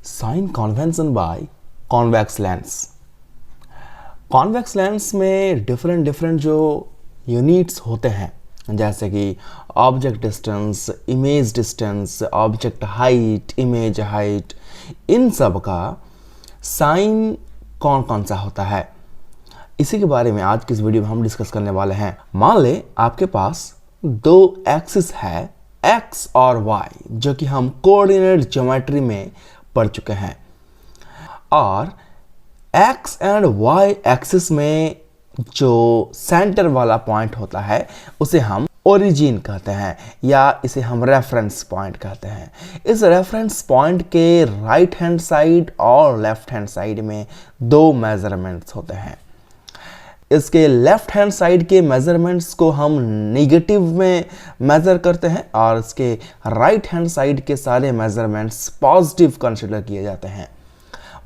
Sign convention by convex lens. Convex lens में different जो units होते हैं, जैसे कि object distance, image distance, object height, image height, इन सब का साइन कौन कौन सा होता है, इसी के बारे में आज की इस वीडियो में हम डिस्कस करने वाले हैं। मान ले आपके पास दो एक्सिस है x और y, जो कि हम कोऑर्डिनेट ज्योमेट्री में पढ़ चुके हैं, और x एंड y एक्सिस में जो सेंटर वाला पॉइंट होता है उसे हम ओरिजिन कहते हैं, या इसे हम रेफरेंस पॉइंट कहते हैं। इस रेफरेंस पॉइंट के राइट हैंड साइड और लेफ्ट हैंड साइड में दो मेजरमेंट्स होते हैं। इसके लेफ्ट हैंड साइड के मेजरमेंट्स को हम नेगेटिव में मेजर करते हैं, और इसके राइट हैंड साइड के सारे मेजरमेंट्स पॉजिटिव कंसिडर किए जाते हैं।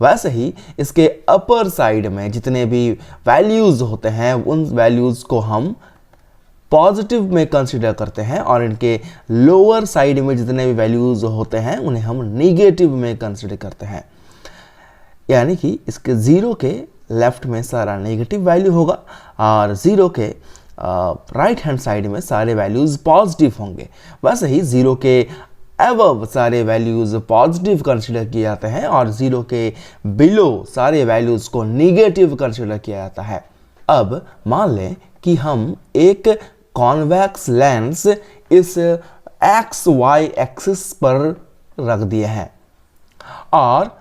वैसे ही इसके अपर साइड में जितने भी वैल्यूज़ होते हैं उन वैल्यूज़ को हम पॉजिटिव में कंसिडर करते हैं, और इनके लोअर साइड में जितने भी वैल्यूज़ होते हैं उन्हें हम नेगेटिव में कंसिडर करते हैं। यानी कि इसके ज़ीरो के लेफ्ट में सारा नेगेटिव वैल्यू होगा और ज़ीरो के राइट हैंड साइड में सारे वैल्यूज़ पॉजिटिव होंगे। वैसे ही ज़ीरो के अबव सारे वैल्यूज़ पॉजिटिव कंसिडर किए जाते हैं, और ज़ीरो के बिलो सारे वैल्यूज़ को नेगेटिव कंसिडर किया जाता है। अब मान लें कि हम एक कॉन्वेक्स लेंस इस एक्स वाई एक्सिस पर रख दिए हैं, और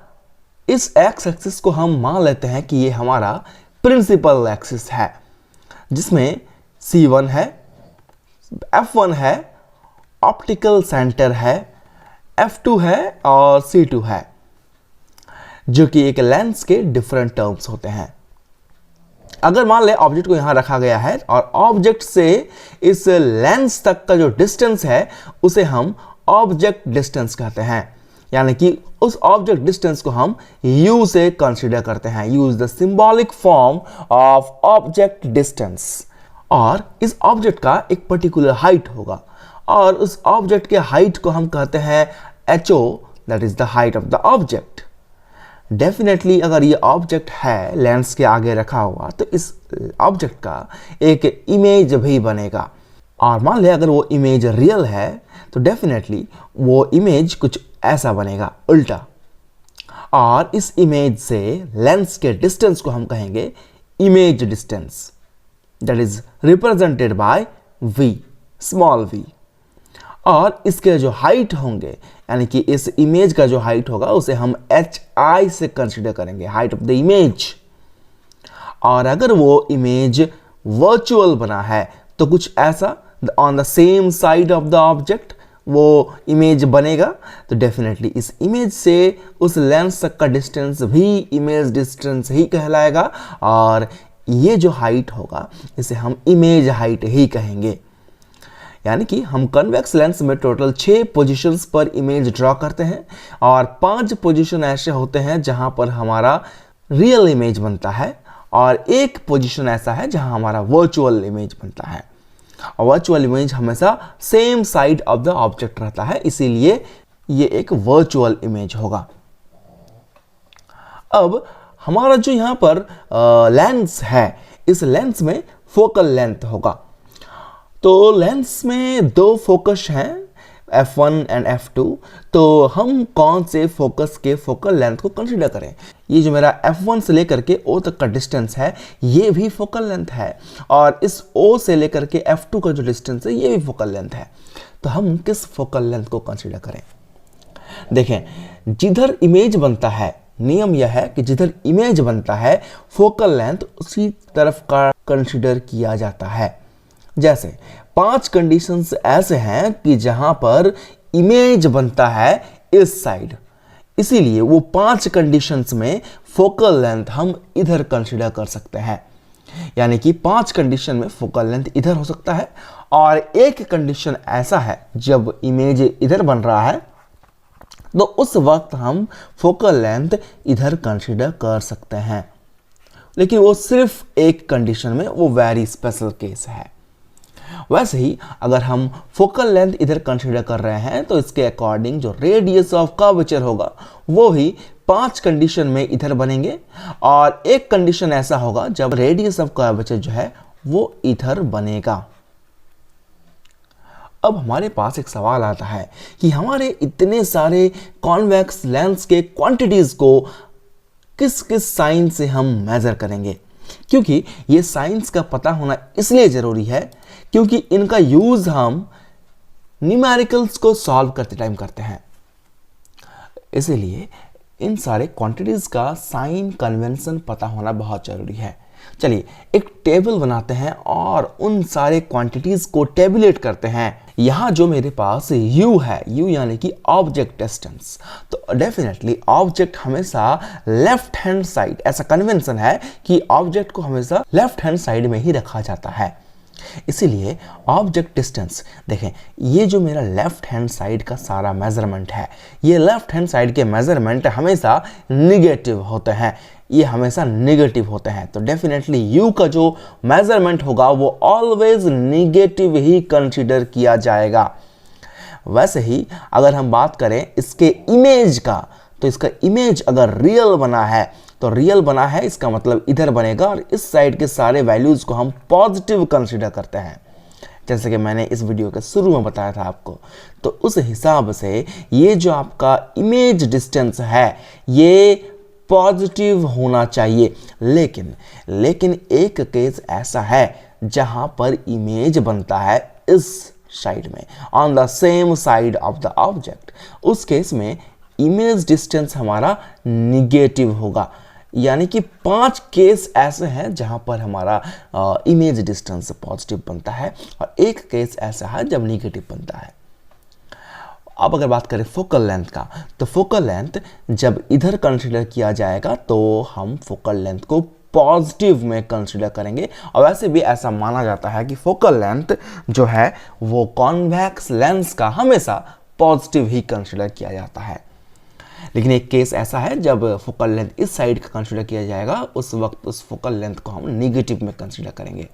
इस एक्स एक्सिस को हम मान लेते हैं कि ये हमारा प्रिंसिपल एक्सिस है, जिसमें C1 है, F1 है, ऑप्टिकल सेंटर है, F2 है और C2 है, जो कि एक लेंस के डिफरेंट टर्म्स होते हैं। अगर मान ले ऑब्जेक्ट को यहां रखा गया है और ऑब्जेक्ट से इस लेंस तक का जो डिस्टेंस है उसे हम ऑब्जेक्ट डिस्टेंस कहते हैं, यानी कि उस ऑब्जेक्ट डिस्टेंस को हम u से कंसीडर करते हैं। u is the symbolic form of object distance, और इस ऑब्जेक्ट का एक पर्टिकुलर हाइट होगा, और उस ऑब्जेक्ट के हाइट को हम कहते हैं ho, that is the height of the object. Definitely अगर ये ऑब्जेक्ट है लेंस के आगे रखा हुआ तो इस ऑब्जेक्ट का एक इमेज भी बनेगा, और मान ले अगर वो इमेज रियल है तो डेफिनेटली वो इमेज कुछ ऐसा बनेगा उल्टा, और इस इमेज से लेंस के डिस्टेंस को हम कहेंगे image distance, that is represented by v, small v। और इसके जो हाइट होंगे, यानी कि इस इमेज का जो हाइट होगा उसे हम hi से कंसीडर करेंगे, हाइट ऑफ द इमेज। और अगर वो इमेज वर्चुअल बना है तो कुछ ऐसा on the same side of the object वो इमेज बनेगा, तो डेफिनेटली इस इमेज से उस लेंस तक का डिस्टेंस भी इमेज डिस्टेंस ही कहलाएगा, और ये जो हाइट होगा इसे हम इमेज हाइट ही कहेंगे। यानी कि हम कन्वेक्स लेंस में टोटल 6 पोजीशंस पर इमेज ड्रॉ करते हैं, और 5 पोजीशन ऐसे होते हैं जहां पर हमारा रियल इमेज बनता है, और एक पोजीशन ऐसा है जहां हमारा वर्चुअल इमेज बनता है। और वर्चुअल इमेज हमेशा same side of the object रहता है, इसीलिए ये एक वर्चुअल इमेज होगा। अब हमारा जो यहाँ पर लेंस है, इस लेंस में फोकल लेंथ होगा। तो लेंस में दो फोकस हैं, F1 एंड F2, तो हम कौन से फोकस के फोकल लेंथ को कंसीडर करें। ये जो मेरा F1 से लेकर के O तक का डिस्टेंस है ये भी फोकल लेंथ है, और इस O से लेकर के F2 का जो डिस्टेंस है ये भी फोकल लेंथ है। तो हम किस फोकल लेंथ को कंसीडर करें। देखें, जिधर इमेज बनता है, नियम यह है कि जिधर इमेज बनता है फोकल लेंथ उसी तरफ का कंसीडर किया जाता है। जैसे 5 कंडीशंस ऐसे हैं कि जहां पर इमेज बनता है इस साइड, इसीलिए वो 5 कंडीशंस में फोकल लेंथ हम इधर कंसीडर कर सकते हैं। यानी कि 5 कंडीशन में फोकल लेंथ इधर हो सकता है, और एक कंडीशन ऐसा है जब इमेज इधर बन रहा है तो उस वक्त हम फोकल लेंथ इधर कंसीडर कर सकते हैं, लेकिन वो सिर्फ एक कंडीशन में, वो वेरी स्पेशल केस है। वैसे ही अगर हम फोकल लेंथ इधर कंसीडर कर रहे हैं तो इसके अकॉर्डिंग जो रेडियस ऑफ कर्वेचर होगा वो ही 5 कंडीशन में इधर बनेंगे, और एक कंडीशन ऐसा होगा जब रेडियस ऑफ कर्वेचर जो है वो इधर बनेगा। अब हमारे पास एक सवाल आता है कि हमारे इतने सारे कॉन्वेक्स लेंस के क्वांटिटीज को किस किस साइन से हम मेजर करेंगे, क्योंकि ये साइंस का पता होना इसलिए जरूरी है क्योंकि इनका यूज हम न्यूमेरिकल्स को सॉल्व करते टाइम करते हैं। इसीलिए इन सारे क्वांटिटीज का साइन कन्वेंशन पता होना बहुत जरूरी है। चलिए एक टेबल बनाते हैं और उन सारे क्वांटिटीज को टेबुलेट करते हैं। यहां जो मेरे पास u है, u यानी कि ऑब्जेक्ट डिस्टेंस, तो डेफिनेटली ऑब्जेक्ट हमेशा लेफ्ट हैंड साइड, ऐसा कन्वेंशन है कि ऑब्जेक्ट को हमेशा लेफ्ट हैंड साइड में ही रखा जाता है। इसीलिए ऑब्जेक्ट डिस्टेंस देखें, ये जो मेरा लेफ्ट हैंड साइड का सारा मेजरमेंट है, ये लेफ्ट हैंड साइड के मेजरमेंट हमेशा निगेटिव होते हैं, ये हमेशा नेगेटिव होते हैं। तो डेफिनेटली u का जो मेजरमेंट होगा वो ऑलवेज नेगेटिव ही कंसीडर किया जाएगा। वैसे ही अगर हम बात करें इसके इमेज का, तो इसका इमेज अगर रियल बना है तो रियल बना है इसका मतलब इधर बनेगा, और इस साइड के सारे वैल्यूज को हम पॉजिटिव कंसीडर करते हैं, जैसे कि मैंने इस वीडियो के शुरू में बताया था आपको। तो उस हिसाब से ये जो आपका इमेज डिस्टेंस है ये पॉजिटिव होना चाहिए। लेकिन एक केस ऐसा है जहां पर इमेज बनता है इस साइड में, on the same side of the object. उस केस में इमेज डिस्टेंस हमारा निगेटिव होगा, यानी कि 5 केस ऐसे हैं जहां पर हमारा इमेज डिस्टेंस पॉजिटिव बनता है, और एक केस ऐसा है जब निगेटिव बनता है। अब अगर बात करें फोकल लेंथ का, तो फोकल लेंथ जब इधर कंसीडर किया जाएगा तो हम फोकल लेंथ को पॉजिटिव में कंसीडर करेंगे, और वैसे भी ऐसा माना जाता है कि फोकल लेंथ जो है वो कॉन्वेक्स लेंस का हमेशा पॉजिटिव ही कंसीडर किया जाता है। लेकिन एक केस ऐसा है जब फोकल लेंथ इस साइड का कंसीडर किया जाएगा, उस वक्त उस फोकल लेंथ को हम नेगेटिव में कंसीडर करेंगे।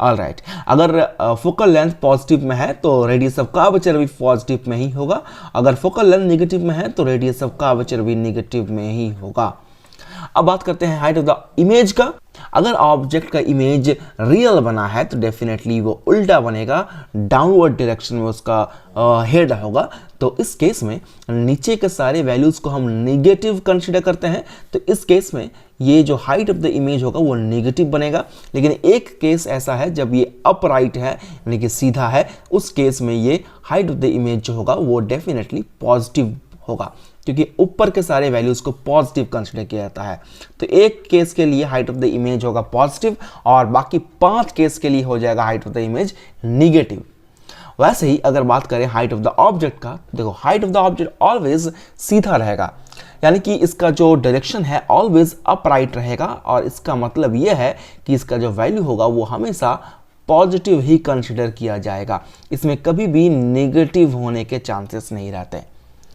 ऑलराइट, अगर फोकल लेंथ पॉजिटिव में है तो रेडियस ऑफ कर्वेचर भी पॉजिटिव में ही होगा, अगर फोकल लेंथ नेगेटिव में है तो रेडियस ऑफ कर्वेचर भी नेगेटिव में ही होगा। अब बात करते हैं हाइट ऑफ द इमेज का। अगर ऑब्जेक्ट का इमेज रियल बना है तो डेफिनेटली वो उल्टा बनेगा, डाउनवर्ड डायरेक्शन में उसका हेड होगा। तो इस केस में नीचे के सारे वैल्यूज को हम नेगेटिव कंसीडर करते हैं, तो इस केस में ये जो हाइट ऑफ द इमेज होगा वो नेगेटिव बनेगा। लेकिन एक केस ऐसा है जब ये अपराइट है यानी कि सीधा है, उस केस में ये हाइट ऑफ द इमेज जो होगा वो डेफिनेटली पॉजिटिव होगा, क्योंकि ऊपर के सारे वैल्यूज को पॉजिटिव कंसीडर किया जाता है। तो एक केस के लिए हाइट ऑफ द इमेज होगा पॉजिटिव, और बाकी 5 केस के लिए हो जाएगा height of the image negative. वैसे ही अगर बात करें हाइट ऑफ द ऑब्जेक्ट का, देखो height of the object always सीधा रहेगा, यानी कि इसका जो डायरेक्शन है ऑलवेज अपराइट रहेगा, और इसका मतलब यह है कि इसका जो वैल्यू होगा वो हमेशा पॉजिटिव ही कंसीडर किया जाएगा, इसमें कभी भी नेगेटिव होने के चांसेस नहीं रहते।